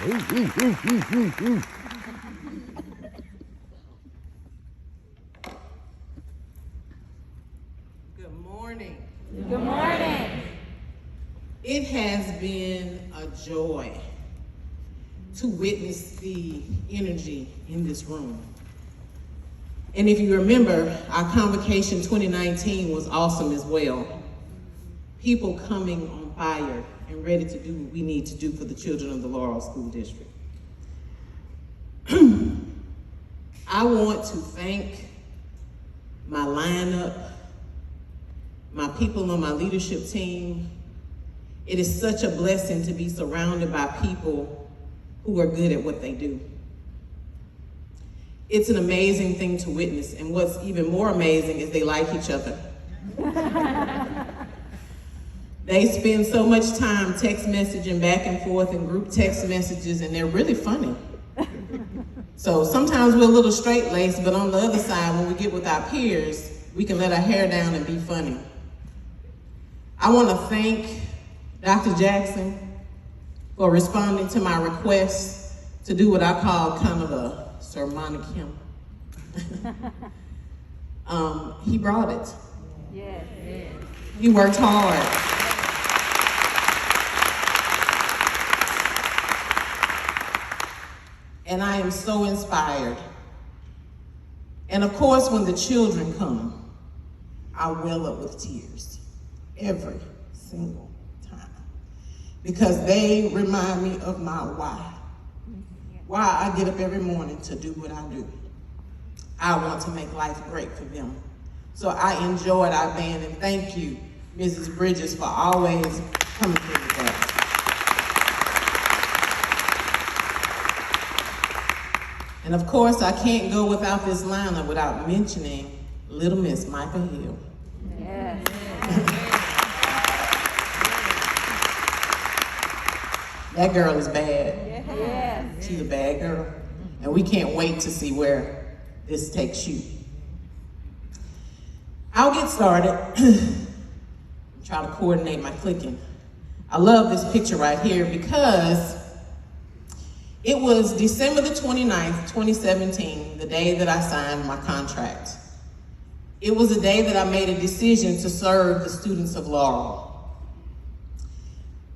Good morning. Good morning. It has been a joy to witness the energy in this room. And if you remember, our Convocation 2019 was awesome as well. People coming on fire and ready to do what we need to do for the children of the Laurel School District. I want to thank my lineup, my people on my leadership team. It is such a blessing to be surrounded by people who are good at what they do. It's an amazing thing to witness, and what's even more amazing is they like each other. They spend so much time text messaging back and forth in group text messages, and they're really funny. So sometimes we're a little straight-laced, but on the other side, when we get with our peers, we can let our hair down and be funny. I want to thank Dr. Jackson for responding to my request to do what I call kind of a sermonic hymn. He brought it. Yes. Yes. He worked hard. And I am so inspired. And of course, when the children come, I well up with tears every single time, because they remind me of my why I get up every morning to do what I do. I want to make life great for them. So I enjoyed our band, and thank you, Mrs. Bridges, for always coming through with that. And of course, I can't go without this lineup without mentioning Little Miss Micah Hill. Yes. That girl is bad. Yes. She's a bad girl. And we can't wait to see where this takes you. I'll get started. Try to coordinate my clicking. I love this picture right here because it was December the 29th, 2017, the day that I signed my contract. It was the day that I made a decision to serve the students of Laurel.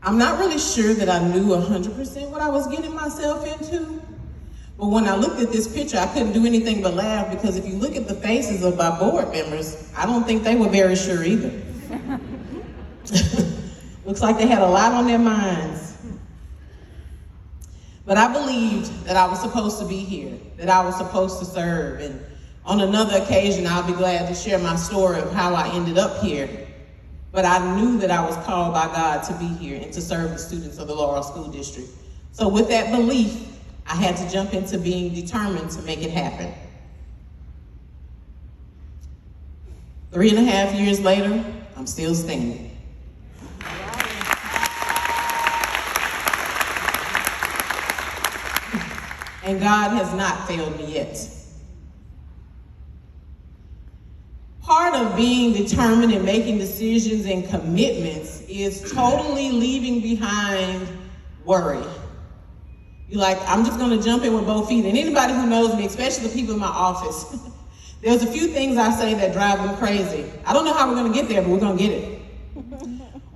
I'm not really sure that I knew 100% what I was getting myself into, but when I looked at this picture, I couldn't do anything but laugh, because if you look at the faces of my board members, I don't think they were very sure either. Looks like they had a lot on their minds. But I believed that I was supposed to be here, that I was supposed to serve, and on another occasion, I'll be glad to share my story of how I ended up here. But I knew that I was called by God to be here and to serve the students of the Laurel School District. So with that belief, I had to jump into being determined to make it happen. 3.5 years later, I'm still standing. And God has not failed me yet. Part of being determined and making decisions and commitments is totally leaving behind worry. You're like, I'm just gonna jump in with both feet. And anybody who knows me, especially the people in my office, there's a few things I say that drive them crazy. I don't know how we're gonna get there, but we're gonna get it.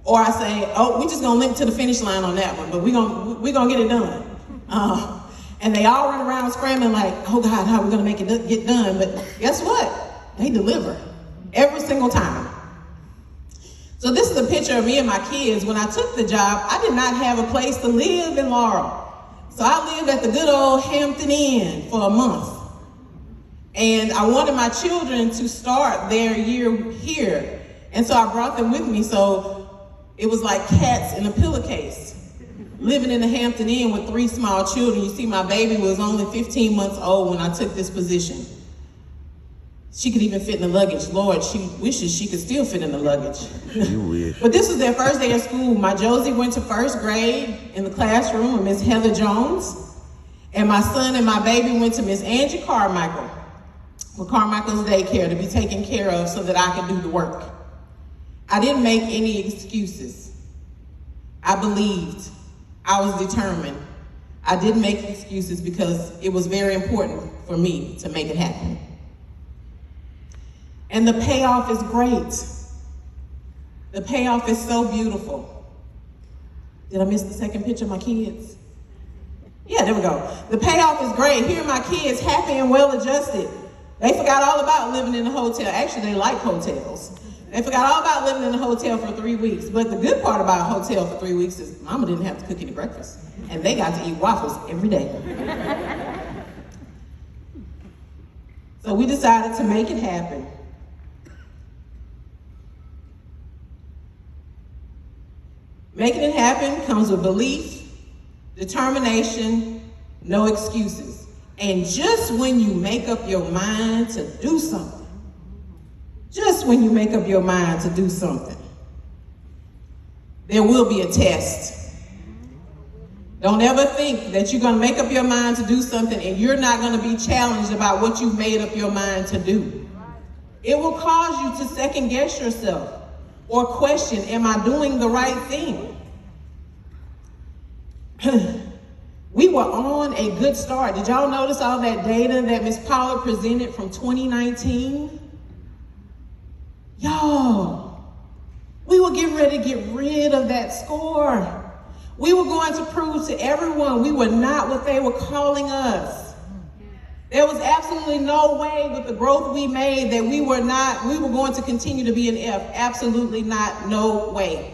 Or I say, oh, we're just gonna limp to the finish line on that one, but we're gonna get it done. And they all run around screaming like, oh God, how are we gonna make it get done? But guess what? They deliver every single time. So this is a picture of me and my kids. When I took the job, I did not have a place to live in Laurel. So I lived at the good old Hampton Inn for a month. And I wanted my children to start their year here. And so I brought them with me. So it was like cats in a pillowcase, living in the Hampton Inn with 3 small children. You see, my baby was only 15 months old when I took this position. She could even fit in the luggage. Lord, she wishes she could still fit in the luggage. You wish. But this was their first day of school. My Josie went to 1st grade in the classroom with Miss Heather Jones. And my son and my baby went to Miss Angie Carmichael with Carmichael's daycare to be taken care of so that I could do the work. I didn't make any excuses. I believed. I was determined. I didn't make excuses because it was very important for me to make it happen. And the payoff is great. The payoff is so beautiful. Did I miss the second picture of my kids? Yeah, there we go. The payoff is great. Here are my kids, happy and well-adjusted. They forgot all about living in a hotel. Actually, they like hotels. They forgot all about living in a hotel for 3 weeks. But the good part about a hotel for 3 weeks is Mama didn't have to cook any breakfast. And they got to eat waffles every day. So we decided to make it happen. Making it happen comes with belief, determination, no excuses. And just when you make up your mind to do something, just when you make up your mind to do something, there will be a test. Don't ever think that you're going to make up your mind to do something and you're not going to be challenged about what you've made up your mind to do. It will cause you to second guess yourself or question, am I doing the right thing? We were on a good start. Did y'all notice all that data that Ms. Pollard presented from 2019? Y'all, we were getting ready to get rid of that score. We were going to prove to everyone we were not what they were calling us. There was absolutely no way with the growth we made that we were going to continue to be an F. Absolutely not, no way.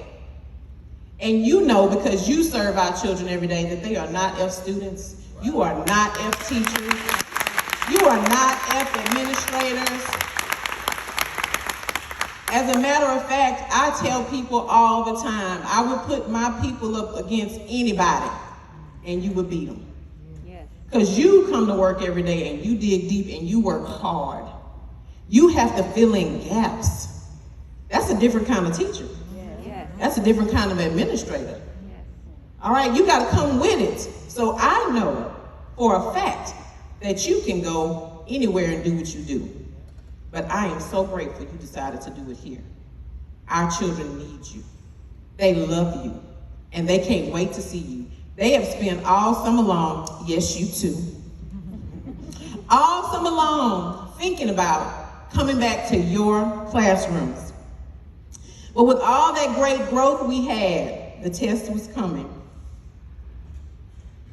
And you know, because you serve our children every day, that they are not F students. You are not F teachers. You are not F administrators. As a matter of fact, I tell people all the time, I would put my people up against anybody and you would beat them. Because you come to work every day and you dig deep and you work hard. You have to fill in gaps. That's a different kind of teacher. That's a different kind of administrator. All right, you got to come with it. So I know for a fact that you can go anywhere and do what you do. But I am so grateful you decided to do it here. Our children need you. They love you. And they can't wait to see you. They have spent all summer long, yes, you too, all summer long thinking about coming back to your classrooms. But with all that great growth we had, the test was coming.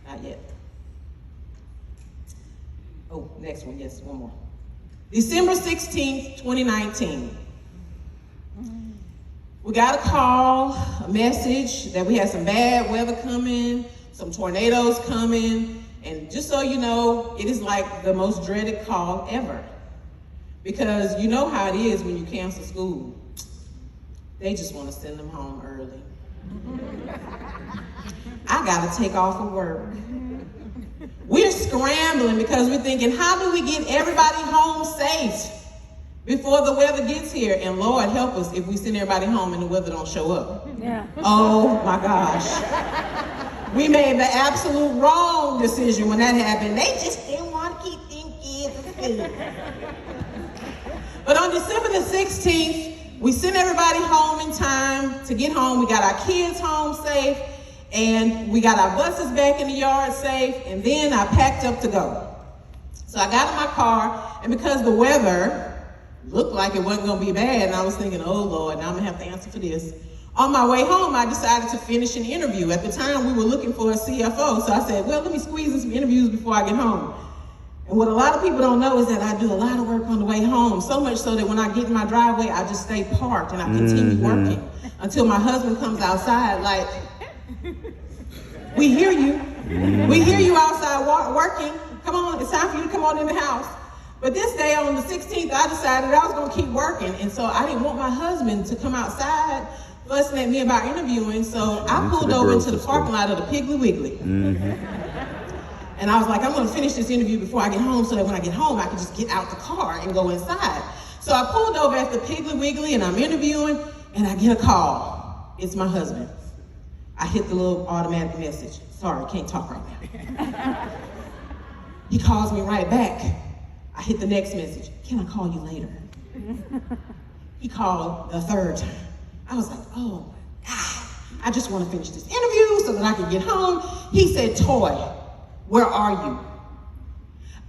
Not yet. Oh, next one, yes, one more. December 16th, 2019. We got a call, a message that we had some bad weather coming, some tornadoes coming, and just so you know, it is like the most dreaded call ever. Because you know how it is when you cancel school. They just want to send them home early. I gotta take off of work. We're scrambling because we're thinking, how do we get everybody home safe before the weather gets here? And Lord help us if we send everybody home and the weather don't show up. Yeah. Oh my gosh. We made the absolute wrong decision when that happened. They just didn't want to keep them kids in school. But on December the 16th, we sent everybody home in time to get home. We got our kids home safe, and we got our buses back in the yard safe, and then I packed up to go. So I got in my car, and because the weather looked like it wasn't gonna be bad, and I was thinking, oh Lord, now I'm gonna have to answer for this. On my way home, I decided to finish an interview. At the time, we were looking for a CFO, so I said, well, let me squeeze in some interviews before I get home. And what a lot of people don't know is that I do a lot of work on the way home, so much so that when I get in my driveway, I just stay parked and I continue working until my husband comes outside like, we hear you. We hear you outside working. Come on, it's time for you to come on in the house. But this day on the 16th, I decided I was gonna keep working. And so I didn't want my husband to come outside fussing at me about interviewing, so I pulled over into the parking lot of the Piggly Wiggly. And I was like, I'm gonna finish this interview before I get home so that when I get home, I can just get out the car and go inside. So I pulled over at the Piggly Wiggly and I'm interviewing and I get a call. It's my husband. I hit the little automatic message. Sorry, can't talk right now. He calls me right back. I hit the next message. Can I call you later? He called the third time. I was like, oh my God. I just want to finish this interview so that I can get home. He said, Toy, Where are you?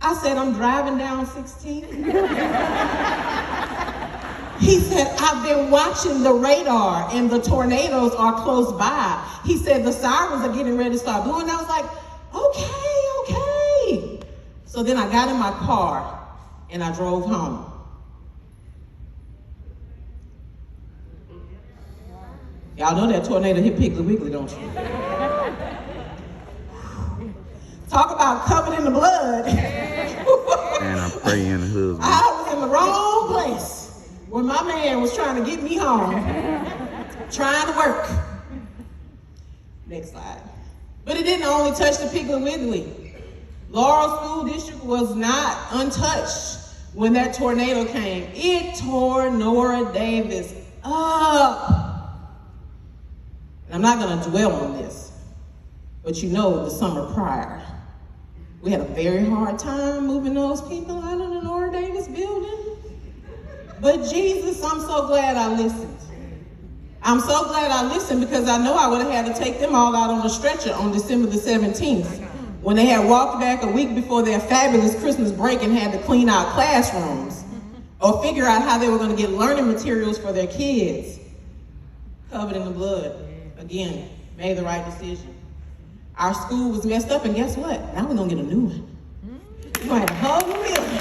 I said, I'm driving down 16. He said, I've been watching the radar and the tornadoes are close by. He said, the sirens are getting ready to start blowing. I was like, okay. So then I got in my car and I drove home. Y'all know that tornado hit Piggly Wiggly, don't you? Talk about covered in the blood. And I'm praying husband. I was in the wrong place when my man was trying to get me home, trying to work. Next slide. But it didn't only touch the Piggly Wiggly. Laurel School District was not untouched when that tornado came. It tore Nora Davis up. And I'm not going to dwell on this, but you know the summer prior, we had a very hard time moving those people out of the Nora Davis building. But Jesus, I'm so glad I listened. I'm so glad I listened because I know I would have had to take them all out on the stretcher on December the 17th when they had walked back a week before their fabulous Christmas break and had to clean out classrooms or figure out how they were going to get learning materials for their kids. Covered in the blood. Again, made the right decision. Our school was messed up, and guess what? Now we're going to get a new one. We're going to have a whole new building.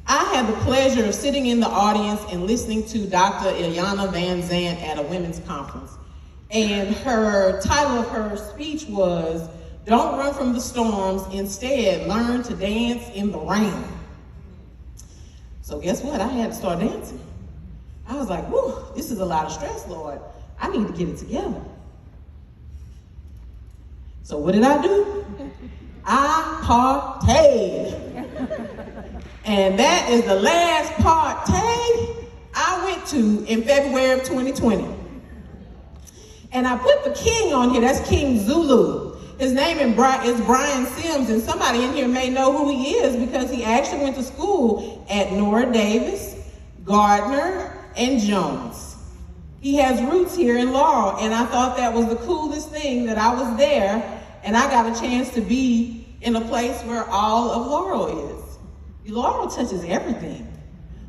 I had the pleasure of sitting in the audience and listening to Dr. Ilyana Van Zant at a women's conference. And her title of her speech was, "Don't Run from the Storms, Instead Learn to Dance in the Rain." So guess what? I had to start dancing. I was like, whew, this is a lot of stress, Lord. I need to get it together. So what did I do? I partayed. And that is the last partay I went to in February of 2020. And I put the king on here, that's King Zulu. His name is Brian Sims, and somebody in here may know who he is because he actually went to school at Nora Davis, Gardner, and Jones. He has roots here in Laurel, and I thought that was the coolest thing that I was there, and I got a chance to be in a place where all of Laurel is. Laurel touches everything.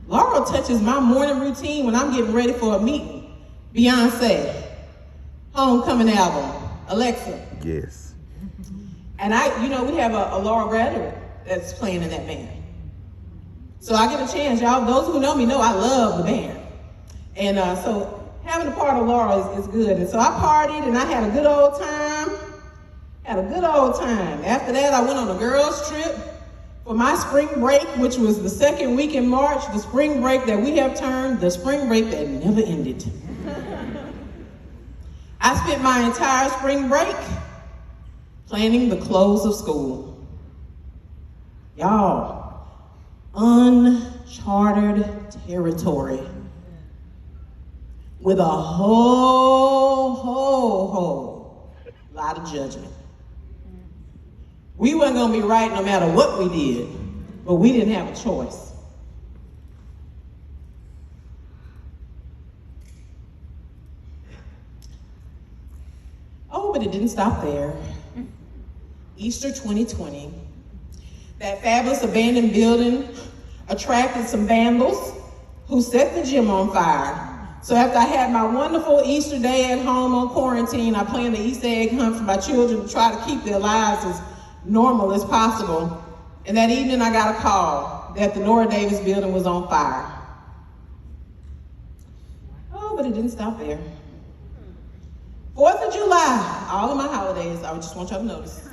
Laurel touches my morning routine when I'm getting ready for a meeting. Beyonce, homecoming album, Alexa. Yes. And we have a Laurel graduate that's playing in that band. So I get a chance, y'all, those who know me know I love the band. And so having a part of Laurel is good. And so I partied and I had a good old time. After that, I went on a girls' trip for my spring break, which was the second week in March, the spring break that we have termed the spring break that never ended. I spent my entire spring break planning the close of school. Y'all, uncharted territory with a whole lot of judgment. We weren't gonna be right no matter what we did, but we didn't have a choice. Oh, but it didn't stop there. Easter 2020, that fabulous abandoned building attracted some vandals who set the gym on fire. So after I had my wonderful Easter day at home on quarantine, I planned the Easter egg hunt for my children to try to keep their lives as normal as possible. And that evening I got a call that the Nora Davis building was on fire. Oh, but it didn't stop there. 4th of July, all of my holidays, I just want y'all to notice.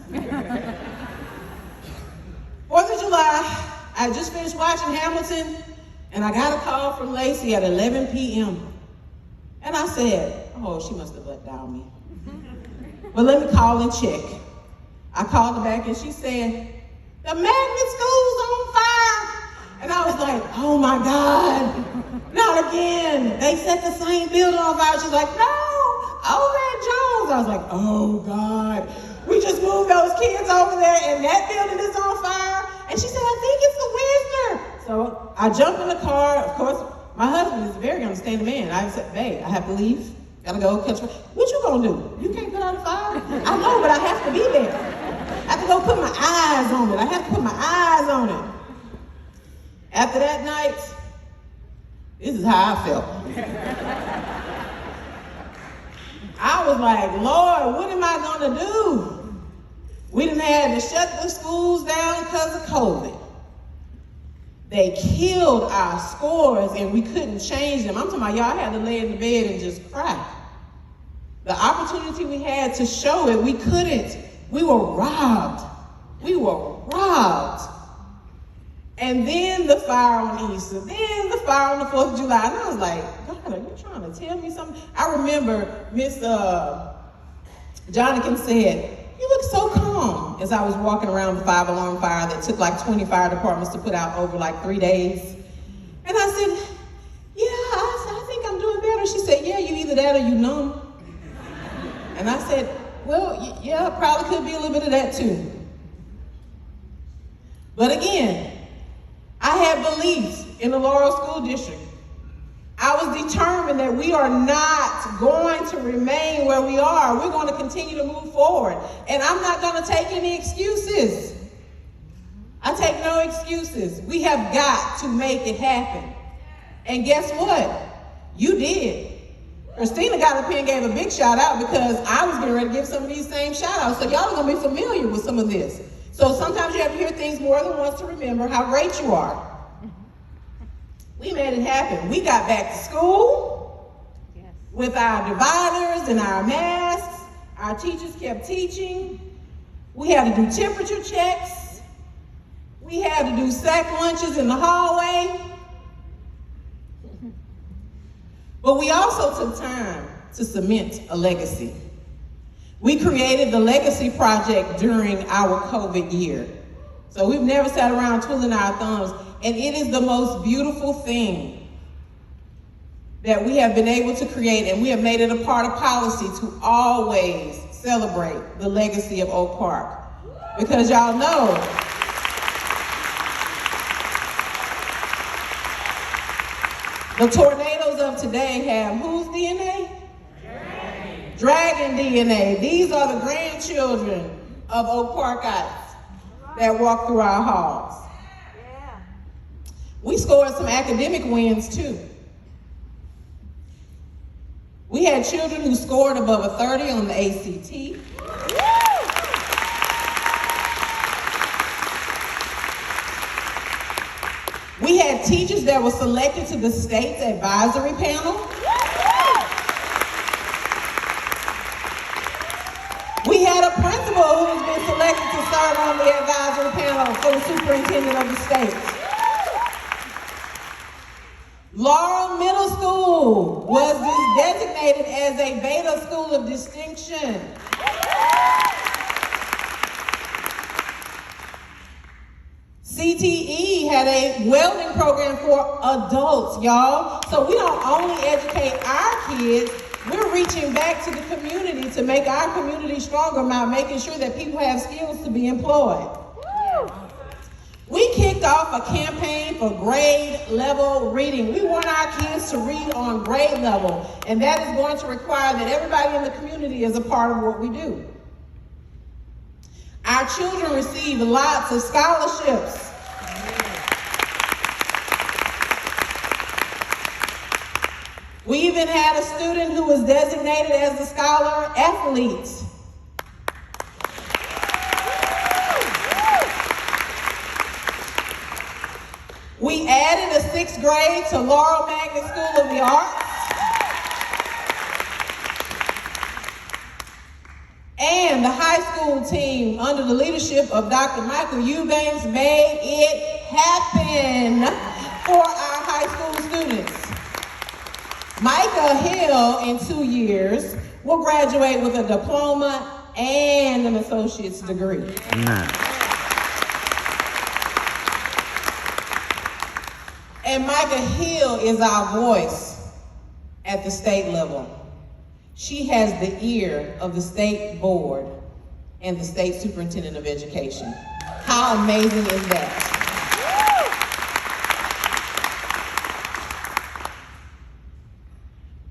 4th of July, I just finished watching Hamilton, and I got a call from Lacey at 11 p.m. And I said, oh, she must have let down me. But let me call and check. I called her back, and she said, the magnet school's on fire. And I was like, oh my God, not again. They set the same building on fire. She's like, no, over at Jones. I was like, oh God. We just moved those kids over there and that building is on fire. And she said, I think it's the Wisner. So I jumped in the car. Of course, my husband is a very understanding man. I said, babe, I have to leave. Gotta go catch fire. What you gonna do? You can't put out a fire? I know, but I have to be there. I have to go put my eyes on it. I have to put my eyes on it. After that night, this is how I felt. I was like, Lord, what am I gonna do? We done had to shut the schools down because of COVID. They killed our scores and we couldn't change them. I'm talking about y'all had to lay in the bed and just cry. The opportunity we had to show it, we couldn't. We were robbed. We were robbed. And then the fire on Easter, then the fire on the 4th of July. And I was like, God, are you trying to tell me something? I remember Miss Jonathan said, you look so calm, as I was walking around the 5-alarm fire that took like 20 fire departments to put out over like 3 days. And I said, yeah, I think I'm doing better. She said, yeah, you either that or you numb. And I said, well, yeah, probably could be a little bit of that too. But again, I had beliefs in the Laurel School District. I was determined that we are not going to remain where we are. We're going to continue to move forward. And I'm not going to take any excuses. I take no excuses. We have got to make it happen. And guess what? You did. Christina got up here and gave a big shout out because I was getting ready to give some of these same shout outs. So y'all are going to be familiar with some of this. So sometimes you have to hear things more than once to remember how great you are. We made it happen. We got back to school with our dividers and our masks. Our teachers kept teaching. We had to do temperature checks. We had to do sack lunches in the hallway. But we also took time to cement a legacy. We created the Legacy Project during our COVID year. So we've never sat around twiddling our thumbs. And it is the most beautiful thing that we have been able to create, and we have made it a part of policy to always celebrate the legacy of Oak Park. Because y'all know, the tornadoes of today have whose DNA? Dragon DNA. These are the grandchildren of Oak Parkites that walk through our halls. We scored some academic wins too. We had children who scored above a 30 on the ACT. We had teachers that were selected to the state's advisory panel. We had a principal who's been selected to serve on the advisory panel for the superintendent of the state. Laurel Middle School was designated as a Beta School of Distinction. CTE had a welding program for adults, y'all. So we don't only educate our kids, we're reaching back to the community to make our community stronger by making sure that people have skills to be employed. We kicked off a campaign for grade level reading. We want our kids to read on grade level, and that is going to require that everybody in the community is a part of what we do. Our children receive lots of scholarships. We even had a student who was designated as a scholar athlete. We added a 6th grade to Laurel Magnet School of the Arts. And the high school team, under the leadership of Dr. Michael Eubanks, made it happen for our high school students. Micah Hill, in 2 years, will graduate with a diploma and an associate's degree. Nice. And Micah Hill is our voice at the state level. She has the ear of the state board and the state superintendent of education. How amazing is that?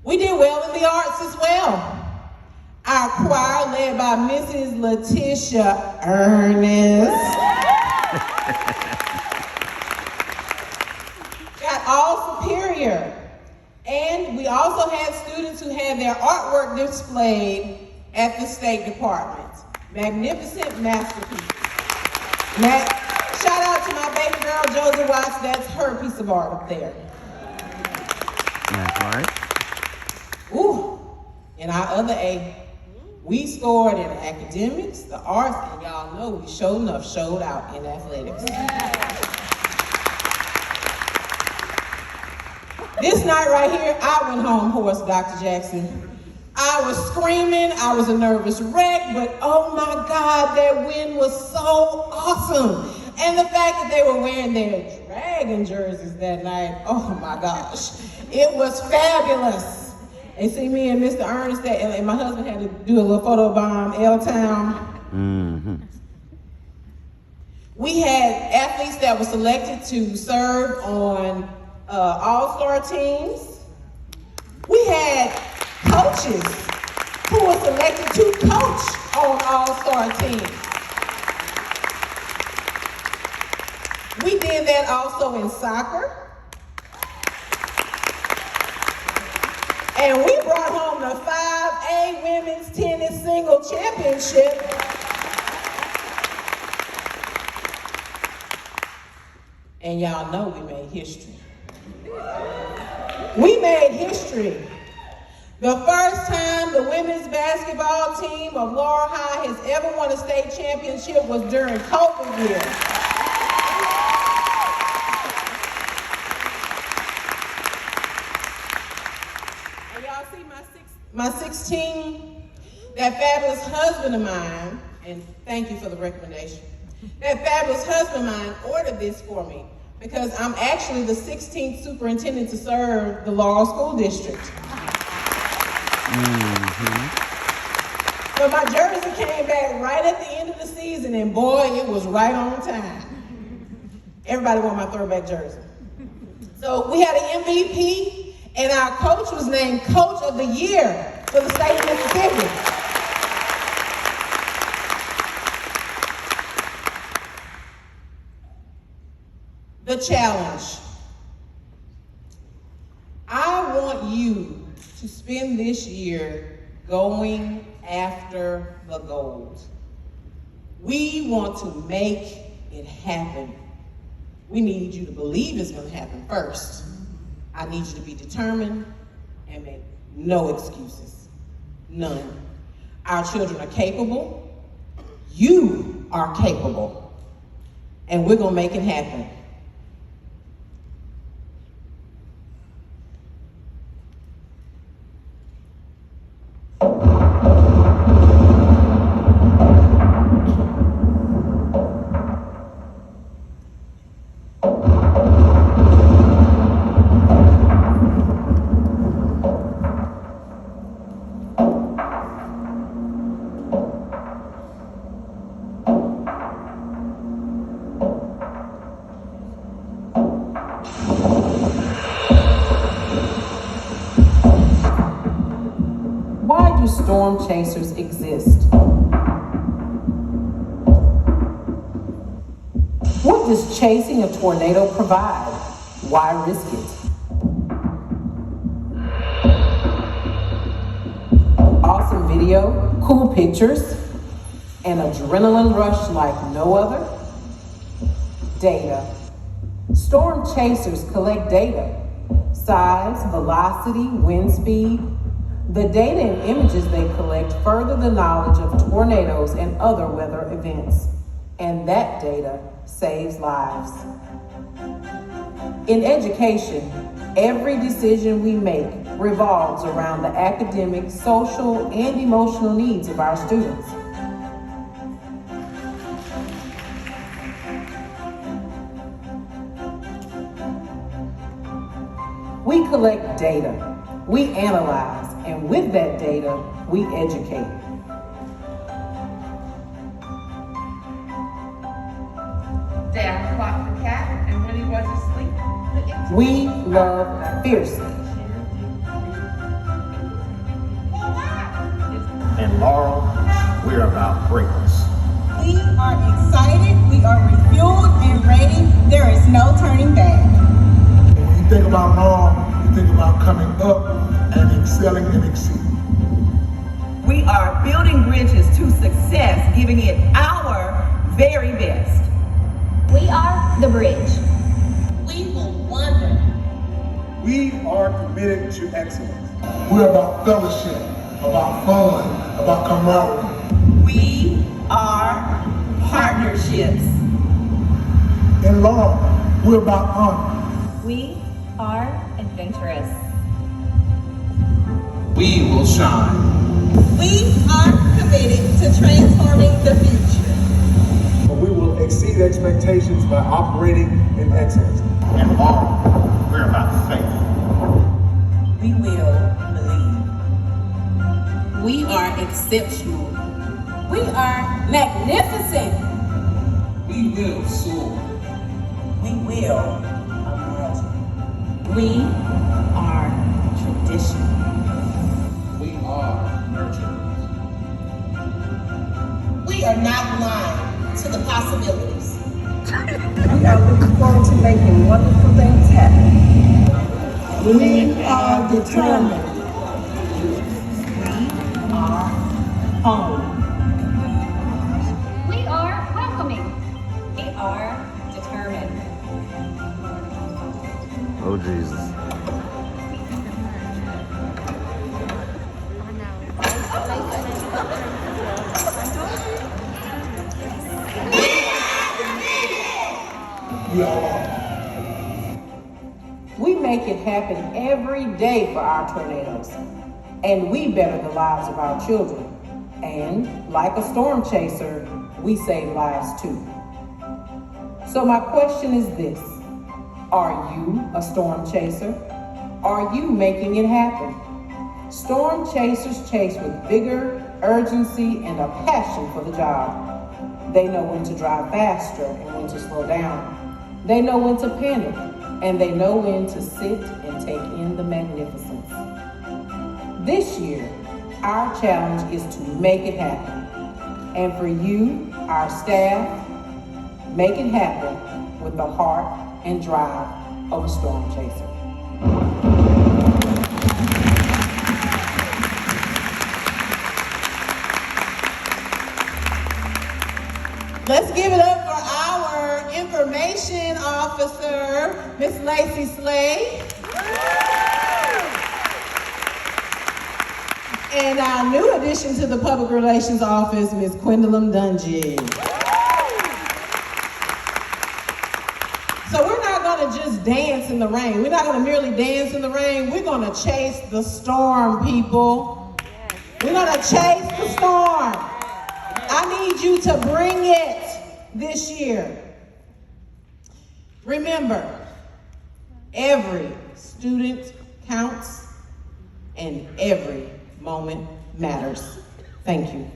We did well in the arts as well. Our choir, led by Mrs. Letitia Ernest, got all superior. And we also had students who had their artwork displayed at the State Department. Magnificent masterpieces. Shout out to my baby girl, Josie Watts. That's her piece of art up there. That's right. Ooh, and our other A, we scored in academics, the arts, and y'all know we showed out in athletics. This night right here, I went home hoarse, Dr. Jackson. I was screaming, I was a nervous wreck, but oh my God, that win was so awesome. And the fact that they were wearing their dragon jerseys that night, oh my gosh, it was fabulous. And see me and Mr. Ernest, and my husband had to do a little photo bomb, L-Town. Mm-hmm. We had athletes that were selected to serve on all-star teams. We had coaches who were selected to coach on all-star teams. We did that also in soccer. And we brought home the 5A Women's Tennis Single Championship. And y'all know we made history. We made history. The first time the women's basketball team of Laurel High has ever won a state championship was during COVID year. And y'all see my 16, that fabulous husband of mine, and thank you for the recommendation. That fabulous husband of mine ordered this for me because I'm actually the 16th superintendent to serve the Laurel School District. Mm-hmm. But my jersey came back right at the end of the season, and boy, it was right on time. Everybody want my throwback jersey. So we had an MVP, and our coach was named Coach of the Year for the state of Mississippi. The challenge. I want you to spend this year going after the gold. We want to make it happen. We need you to believe it's going to happen first. I need you to be determined and make no excuses. None. Our children are capable. You are capable. And we're going to make it happen. Why do storm chasers exist? What does chasing a tornado provide? Why risk it? Awesome video, cool pictures, an adrenaline rush like no other? Data. Storm chasers collect data. Size, velocity, wind speed. The data and images they collect further the knowledge of tornadoes and other weather events. And that data saves lives. In education, every decision we make revolves around the academic, social, and emotional needs of our students. We collect data, we analyze, and with that data, we educate. Dad clocked the cat, and when he was asleep, We love fiercely. In Laurel, we're about greatness. We are excited, we are refueled and ready. There is no turning back. When you think about Laurel, you think about coming up and excelling and exceeding. We are building bridges to success, giving it our very best. We are the bridge. We will wonder. We are committed to excellence. We're about fellowship, about fun, about camaraderie. We are partnerships. In Laurel, we're about honor. We are adventurous. We will shine. We are committed to transforming the future. We will exceed expectations by operating in excellence. In Laurel, we're about faith. We will believe. We are exceptional. We are magnificent. We will soar. We will imagine. We are tradition. We are nurturers. We are not blind to the possibilities. We are looking forward to making wonderful things happen. We are determined. We are home. We are welcoming. We are determined. Oh, Jesus. We are. We make it happen every day for our tornadoes, and we better the lives of our children. And like a storm chaser, we save lives too. So my question is this: are you a storm chaser? Are you making it happen? Storm chasers chase with vigor, urgency, and a passion for the job. They know when to drive faster and when to slow down. They know when to panic, and they know when to sit and take in the magnificence. This year, our challenge is to make it happen. And for you, our staff, make it happen with the heart and drive of a storm chaser. Let's give it up for our information officer, Miss Lacey Slay. And our new addition to the Public Relations Office, Ms. Gwendolyn Dungy. So we're not gonna just dance in the rain. We're not gonna merely dance in the rain. We're gonna chase the storm, people. We're gonna chase the storm. I need you to bring it this year. Remember, every student counts and every moment matters. Thank you.